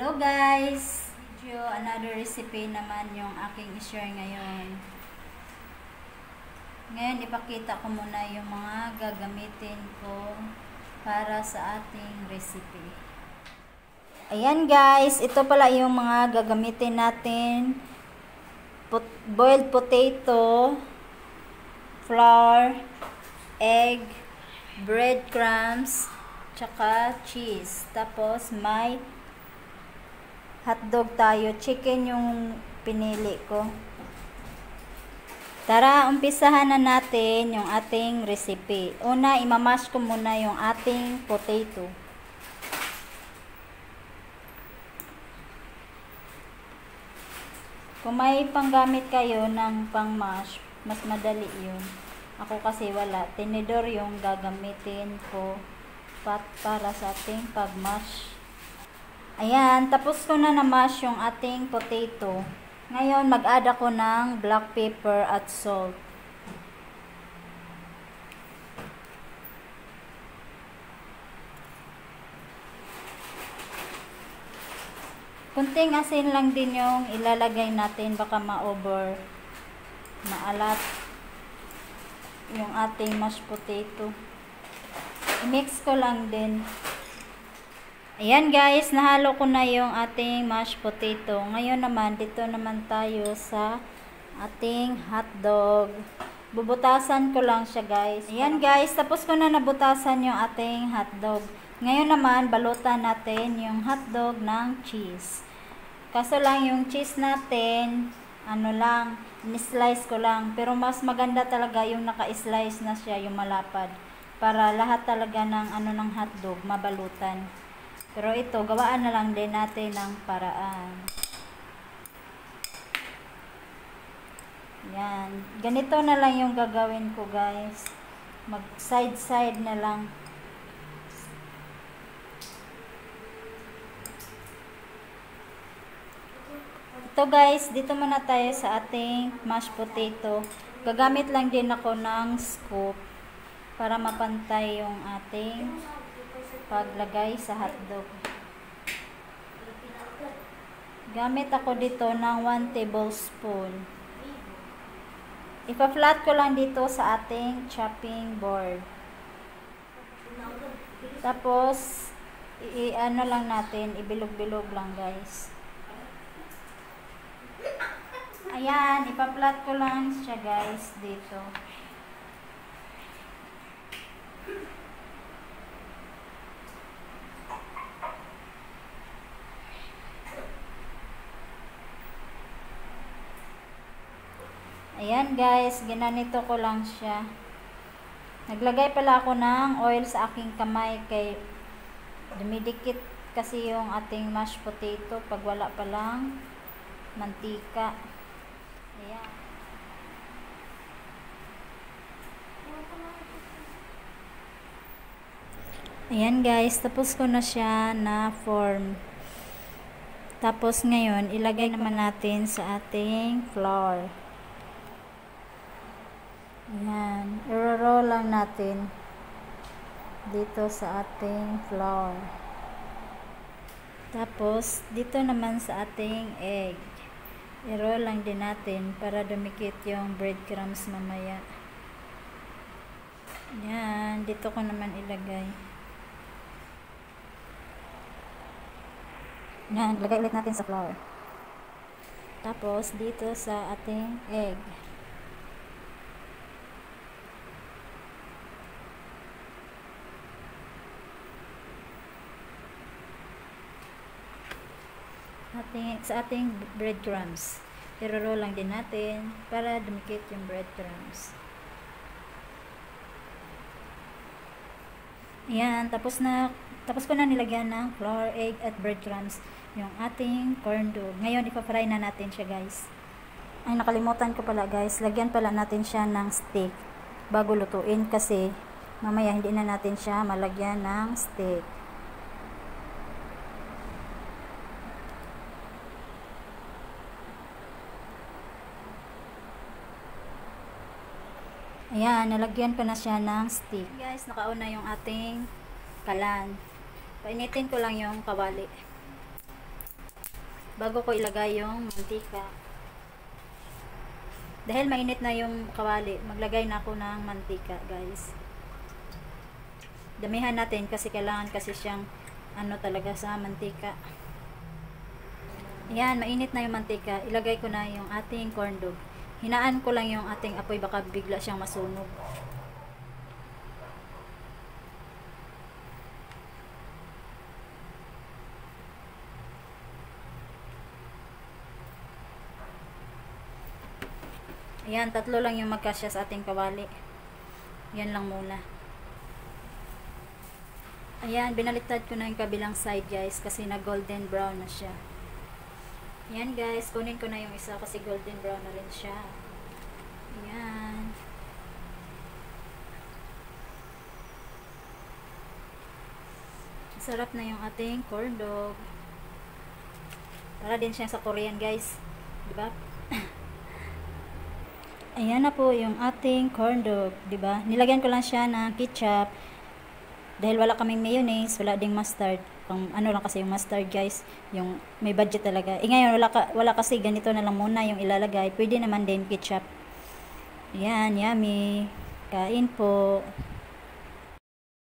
Hello guys! Another recipe naman yung aking i-share ngayon. Ngayon ipakita ko muna yung mga gagamitin ko para sa ating recipe. Ayan guys, ito pala yung mga gagamitin natin. Boiled potato, flour, egg, breadcrumbs, tsaka cheese. Tapos may hotdog tayo. Chicken yung pinili ko. Tara, umpisahan na natin yung ating recipe. Una, imamash ko muna yung ating potato. Kung may panggamit kayo ng pang-mash, mas madali yun. Ako kasi wala. Tinidor yung gagamitin ko para sa ating pag-mash. Ayan, tapos ko na na-mash yung ating potato. Ngayon, mag-add ako ng black pepper at salt. Kunting asin lang din yung ilalagay natin, baka maalat yung ating mashed potato. I-mix ko lang din. Ayan guys, nahalo ko na yung ating mashed potato. Ngayon naman, dito naman tayo sa ating hotdog. Bubutasan ko lang siya guys. Ayan guys, tapos ko na nabutasan yung ating hotdog. Ngayon naman, balutan natin yung hotdog ng cheese. Kaso lang yung cheese natin, ni-slice ko lang. Pero mas maganda talaga yung naka-slice na siya, yung malapad. Para lahat talaga ng hotdog mabalutan. Pero ito, gawaan na lang din natin ng paraan. Yan. Ganito na lang yung gagawin ko guys. Mag side na lang. Ito guys, dito muna tayo sa ating mashed potato. Gagamit lang din ako ng scoop para mapantay yung ating paglagay sa hotdog. Gamit ako dito ng 1 tablespoon. Ipa-flat ko lang dito sa ating chopping board. Tapos, lang natin, ibilog-bilog lang guys. Ayan, ipa-flat ko lang siya guys dito. Ayan guys, ginanito ko lang siya. Naglagay pala ako ng oil sa aking kamay kay dumidikit kasi yung ating mashed potato pag wala palang mantika. Ayan. Ayan guys, tapos ko na siya na form. Tapos ngayon, ilagay naman natin sa ating flour. Ayan, i-roll lang natin dito sa ating flour. Tapos, dito naman sa ating egg. I-roll lang din natin para dumikit yung breadcrumbs mamaya. Ayan, dito ko naman ilagay. Ayan, lagay ulit natin sa flour. Tapos, dito sa ating egg. Sa ating breadcrumbs. I-roll lang din natin para dumikit yung breadcrumbs. Ayan, tapos ko na nilagyan ng flour, egg at breadcrumbs yung ating corn dog. Ngayon ipa-fry na natin siya guys. Ay, nakalimutan ko pala guys, lagyan pala natin siya ng steak bago lutuin kasi mamaya hindi na natin siya malagyan ng steak. Ayan, nalagyan ko na siya ng stick. Guys, nakauna yung ating kalan. Painitin ko lang yung kawali. bago ko ilagay yung mantika. Dahil mainit na yung kawali, maglagay na ako ng mantika, guys. Damihan natin kasi kailangan kasi siyang ano talaga sa mantika. Ayan, mainit na yung mantika. Ilagay ko na yung ating corn dog. Hinaan ko lang yung ating apoy, baka bigla siyang masunog. Ayan, 3 lang yung magkasya sa ating kawali. Yan lang muna. Ayan, binaliktad ko na yung kabilang side, guys, kasi na golden brown na siya. Ayan, guys, kunin ko na yung isa kasi golden brown na rin siya. Ayan. Sarap na yung ating corn dog. Para din siya sa Korean, guys. Diba? Ayan na po yung ating corn dog, 'di ba? Nilagyan ko lang siya ng ketchup dahil wala kaming mayonnaise, wala ding mustard. Pang ano lang kasi yung mustard, guys, yung may budget talaga. Ngayon wala kasi ganito na lang muna yung ilalagay. Pwede naman din ketchup. Ayan, yummy. Kain po.